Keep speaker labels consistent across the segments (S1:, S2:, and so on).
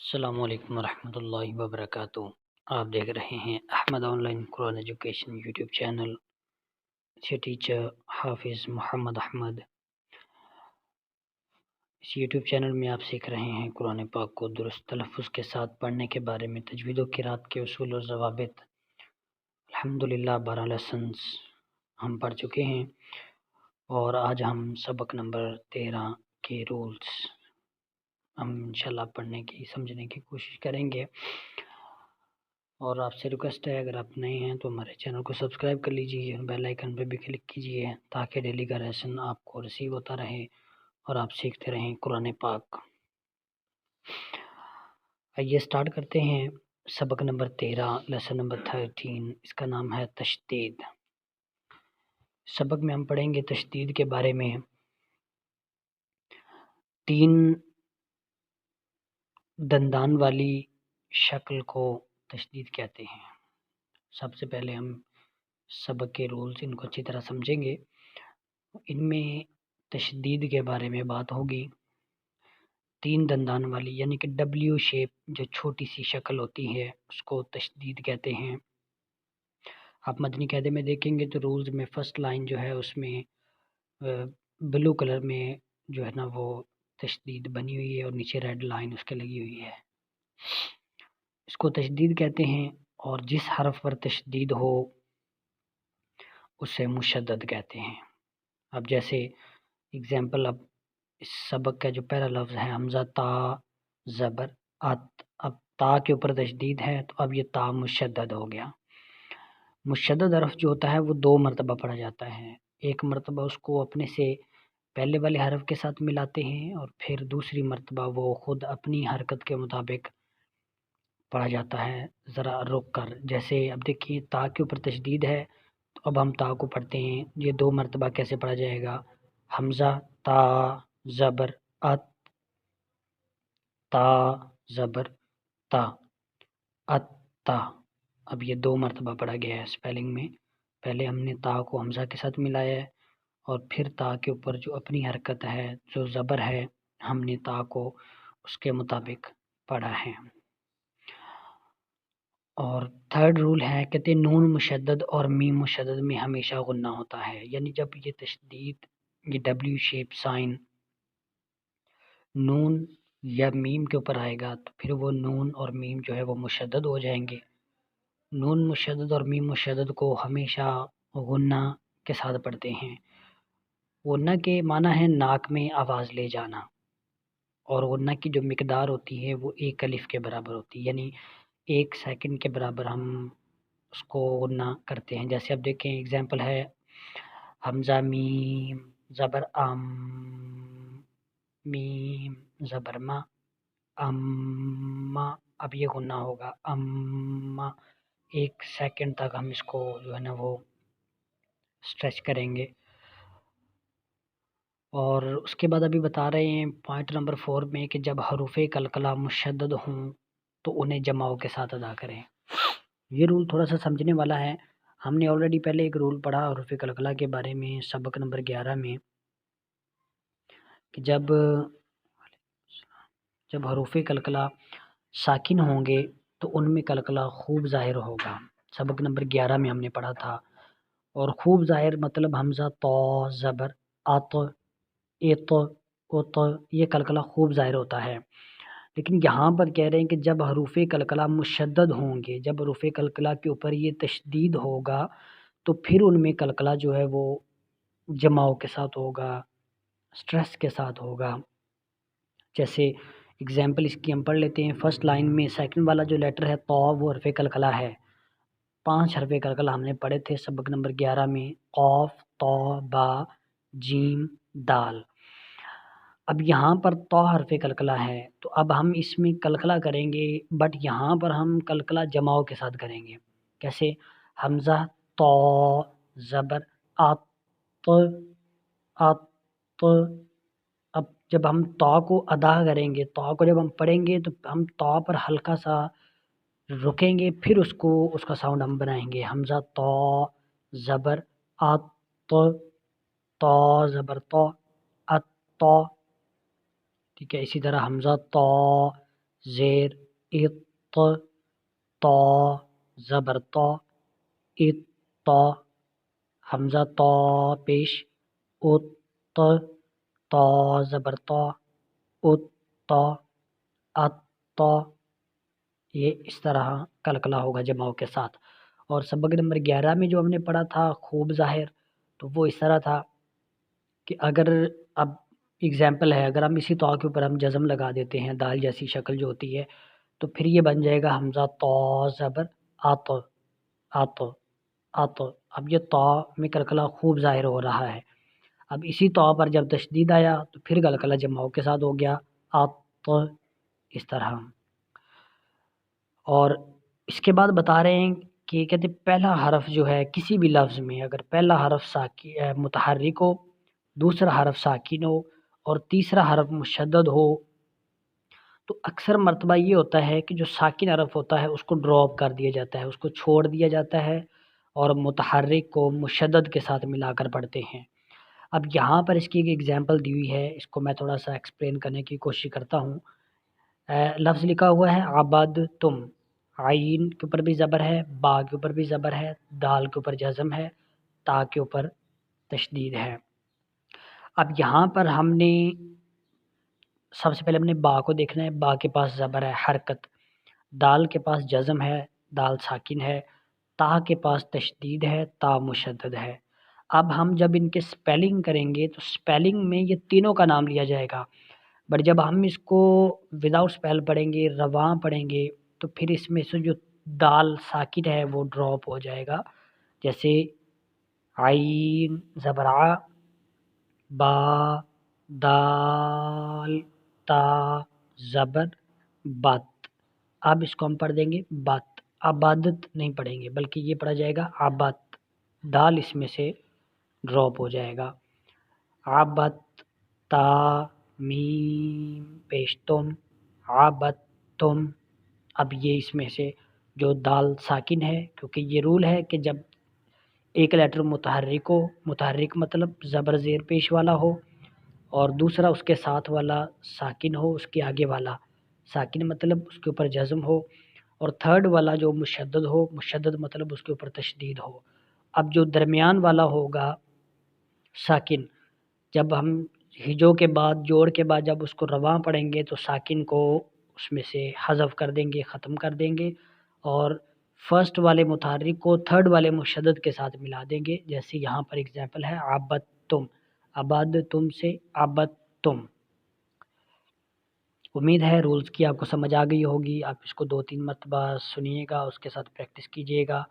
S1: السلام علیکم ورحمۃ اللہ وبرکاتہ۔ آپ دیکھ رہے ہیں Ahmed online Quran education YouTube channel سے ٹیچر حافظ محمد احمد۔ اس یوٹیوب چینل میں آپ سیکھ رہے ہیں قرآن پاک کو درست تلفظ کے ساتھ پڑھنے کے بارے میں، تجوید و قرات کے اصول و ضوابط۔ الحمدللہ 12 لیسنز ہم پڑھ چکے ہیں اور آج ہم سبق نمبر 13 کے رولز ہم انشاءاللہ پڑھنے کی سمجھنے کی کوشش کریں گے، اور آپ سے ریکویسٹ ہے اگر آپ نئے ہیں تو ہمارے چینل کو سبسکرائب کر لیجئے، بیل آئیکن پہ بھی کلک کیجئے تاکہ ڈیلی کا لیسن آپ کو ریسیو ہوتا رہے اور آپ سیکھتے رہیں قرآن پاک۔ آئیے سٹارٹ کرتے ہیں سبق نمبر 13 لیسن نمبر 13، اس کا نام ہے تشدید۔ سبق میں ہم پڑھیں گے تشدید کے بارے میں۔ 3 دندان والی شکل کو تشدید کہتے ہیں۔ سب سے پہلے ہم سبق کے رولز ان کو اچھی طرح سمجھیں گے۔ ان میں تشدید کے بارے میں بات ہوگی۔ 3 دندان والی یعنی کہ ڈبلیو شیپ جو چھوٹی سی شکل ہوتی ہے اس کو تشدید کہتے ہیں۔ آپ مدنی قاعدے میں دیکھیں گے تو رولز میں فرسٹ لائن جو ہے اس میں بلو کلر میں جو ہے نا وہ تشدید بنی ہوئی ہے اور نیچے ریڈ لائن اس کے لگی ہوئی ہے، اس کو تشدید کہتے ہیں۔ اور جس حرف پر تشدید ہو اسے مشدد کہتے ہیں۔ اب جیسے اگزامپل، اب اس سبق کا جو پہلا لفظ ہے حمزہ تا زبر ات، اب تا کے اوپر تشدید ہے تو اب یہ تا مشدد ہو گیا۔ مشدد حرف جو ہوتا ہے وہ 2 مرتبہ پڑھا جاتا ہے، ایک مرتبہ اس کو اپنے سے پہلے والے حرف کے ساتھ ملاتے ہیں اور پھر دوسری مرتبہ وہ خود اپنی حرکت کے مطابق پڑھا جاتا ہے ذرا رک کر۔ جیسے اب دیکھیے تا کے اوپر تشدید ہے تو اب ہم تا کو پڑھتے ہیں، یہ 2 مرتبہ کیسے پڑھا جائے گا؟ حمزہ تا زبر ات، تا زبر تا ات تا، اب یہ 2 مرتبہ پڑھا گیا ہے اسپیلنگ میں۔ پہلے ہم نے تا کو حمزہ کے ساتھ ملایا ہے اور پھر تا کے اوپر جو اپنی حرکت ہے جو زبر ہے ہم نے تا کو اس کے مطابق پڑھا ہے۔ اور تھرڈ رول ہے، کہتے ہیں نون مشدد اور میم مشدد میں ہمیشہ غنہ ہوتا ہے، یعنی جب یہ تشدید یہ ڈبلیو شیپ سائن نون یا میم کے اوپر آئے گا تو پھر وہ نون اور میم جو ہے وہ مشدد ہو جائیں گے۔ نون مشدد اور میم مشدد کو ہمیشہ غنہ کے ساتھ پڑھتے ہیں۔ غنہ کے معنی ہے ناک میں آواز لے جانا، اور غنہ کی جو مقدار ہوتی ہے وہ 1 الف کے برابر ہوتی ہے، یعنی 1 سیکنڈ کے برابر ہم اس کو غنہ کرتے ہیں۔ جیسے اب دیکھیں اگزامپل ہے حمزہ میم زبر ام، میم زبر ما، اما، اب یہ غنہ ہوگا اما، 1 سیکنڈ تک ہم اس کو جو ہے نا وہ اسٹریچ کریں گے۔ اور اس کے بعد ابھی بتا رہے ہیں پوائنٹ نمبر 4 میں کہ جب حروف قلقلہ مشدد ہوں تو انہیں جماؤ کے ساتھ ادا کریں۔ یہ رول تھوڑا سا سمجھنے والا ہے، ہم نے آلریڈی پہلے ایک رول پڑھا حروف قلقلہ کے بارے میں سبق نمبر 11 میں، کہ جب حروف قلقلہ ساکن ہوں گے تو ان میں قلقلہ خوب ظاہر ہوگا۔ سبق نمبر 11 میں ہم نے پڑھا تھا، اور خوب ظاہر مطلب حمزہ تو زبر ات ایت ات، یہ قلقلہ خوب ظاہر ہوتا ہے۔ لیکن یہاں پر کہہ رہے ہیں کہ جب حروف قلقلہ مشدد ہوں گے، جب حروف قلقلہ کے اوپر یہ تشدید ہوگا تو پھر ان میں قلقلہ جو ہے وہ جماؤ کے ساتھ ہوگا، سٹریس کے ساتھ ہوگا۔ جیسے اگزامپل اس کی ہم پڑھ لیتے ہیں، فرسٹ لائن میں سیکنڈ والا جو لیٹر ہے تو وہ حرف قلقلہ ہے۔ 5 حرف قلقلہ ہم نے پڑھے تھے سبق نمبر 11 میں، قاف تو با جیم دال۔ اب یہاں پر تو حرف قلقلہ ہے تو اب ہم اس میں قلقلہ کریں گے، بٹ یہاں پر ہم قلقلہ جماؤ کے ساتھ کریں گے۔ کیسے؟ حمزہ تو زبر ات ات، اب جب ہم تو کو ادا کریں گے، تو کو جب ہم پڑھیں گے تو ہم تو پر ہلکا سا رکیں گے، پھر اس کا ساؤنڈ ہم بنائیں گے حمزہ تو زبر ات، تو زبر تو ات تو، ٹھیک ہے۔ اسی طرح حمزہ تو زیر ات، تا زبر تا، ات تا، حمزہ تا پیش، ات، تا زبر تا، ات تا، ات تا، یہ اس طرح کلکلا ہوگا جماؤں کے ساتھ۔ اور سبق نمبر 11 میں جو ہم نے پڑھا تھا خوب ظاہر، تو وہ اس طرح تھا کہ اگر اب اگزامپل ہے، اگر ہم اسی طا کے اوپر ہم جزم لگا دیتے ہیں، دال جیسی شکل جو ہوتی ہے، تو پھر یہ بن جائے گا حمزہ تا زبر آت، آت، آت۔ اب یہ تا میں کلکلا خوب ظاہر ہو رہا ہے۔ اب اسی طا پر جب تشدید آیا تو پھر کلکلا جماؤں کے ساتھ ہو گیا آت، اس طرح۔ اور اس کے بعد بتا رہے ہیں کہ کہتے پہلا حرف جو ہے کسی بھی لفظ میں، اگر پہلا حرف متحرک ہو، دوسرا حرف ساکن ہو اور تیسرا حرف مشدد ہو، تو اکثر مرتبہ یہ ہوتا ہے کہ جو ساکن حرف ہوتا ہے اس کو ڈراپ کر دیا جاتا ہے، اس کو چھوڑ دیا جاتا ہے اور متحرک کو مشدد کے ساتھ ملا کر پڑھتے ہیں۔ اب یہاں پر اس کی ایک ایگزامپل دی ہوئی ہے، اس کو میں تھوڑا سا ایکسپلین کرنے کی کوشش کرتا ہوں۔ لفظ لکھا ہوا ہے عبد تم، عین کے اوپر بھی زبر ہے، با کے اوپر بھی زبر ہے، دال کے اوپر جزم ہے، تا کے اوپر تشدید ہے۔ اب یہاں پر ہم نے سب سے پہلے ہم نے با کو دیکھنا ہے، با کے پاس زبر ہے حرکت، دال کے پاس جزم ہے، دال ساکن ہے، تا کے پاس تشدید ہے، تا مشدد ہے۔ اب ہم جب ان کے سپیلنگ کریں گے تو سپیلنگ میں یہ تینوں کا نام لیا جائے گا، بٹ جب ہم اس کو وداؤٹ سپیل پڑھیں گے، رواں پڑھیں گے، تو پھر اس میں سے جو دال ساکن ہے وہ ڈراپ ہو جائے گا، جیسے عین زبر ع، با دال تا زبر بت۔ اب اس کو ہم پڑھ دیں گے بت، عبادت نہیں پڑھیں گے بلکہ یہ پڑھا جائے گا عبت، دال اس میں سے ڈراپ ہو جائے گا، عبت تا میم پیش تم، عبت تم۔ اب یہ اس میں سے جو دال ساکن ہے، کیونکہ یہ رول ہے کہ جب ایک لیٹر متحرک ہو، متحرک مطلب زبر زیر پیش والا ہو، اور دوسرا اس کے ساتھ والا ساکن ہو، اس کے آگے والا ساکن مطلب اس کے اوپر جزم ہو، اور تھرڈ والا جو مشدد ہو، مشدد مطلب اس کے اوپر تشدید ہو۔ اب جو درمیان والا ہوگا ساکن، جب ہم ہجو کے بعد جوڑ کے بعد جب اس کو رواں پڑھیں گے تو ساکن کو اس میں سے حذف کر دیں گے، ختم کر دیں گے، اور فرسٹ والے متحرک کو تھرڈ والے مشدد کے ساتھ ملا دیں گے، جیسے یہاں پر اگزامپل ہے عبد تم، عبد تم سے عبد تم۔ امید ہے رولز کی آپ کو سمجھ آ گئی ہوگی، آپ اس کو 2-3 مرتبہ سنیے گا، اس کے ساتھ پریکٹس کیجیے گا۔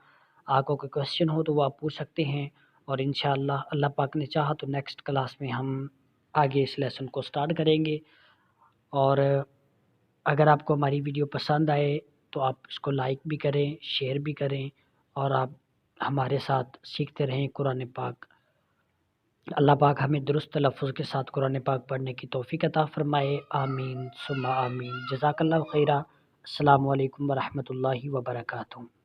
S1: آپ کو کوئی کویسچن ہو تو وہ آپ پوچھ سکتے ہیں، اور انشاءاللہ اللہ پاک نے چاہا تو نیکسٹ کلاس میں ہم آگے اس لیسن کو سٹارٹ کریں گے۔ اور اگر آپ کو ہماری ویڈیو پسند آئے تو آپ اس کو لائک بھی کریں، شیئر بھی کریں، اور آپ ہمارے ساتھ سیکھتے رہیں قرآن پاک۔ اللہ پاک ہمیں درست تلفظ کے ساتھ قرآن پاک پڑھنے کی توفیق عطا فرمائے، آمین ثم آمین۔ جزاک اللہ خیرہ۔ السلام علیکم ورحمۃ اللہ وبرکاتہ۔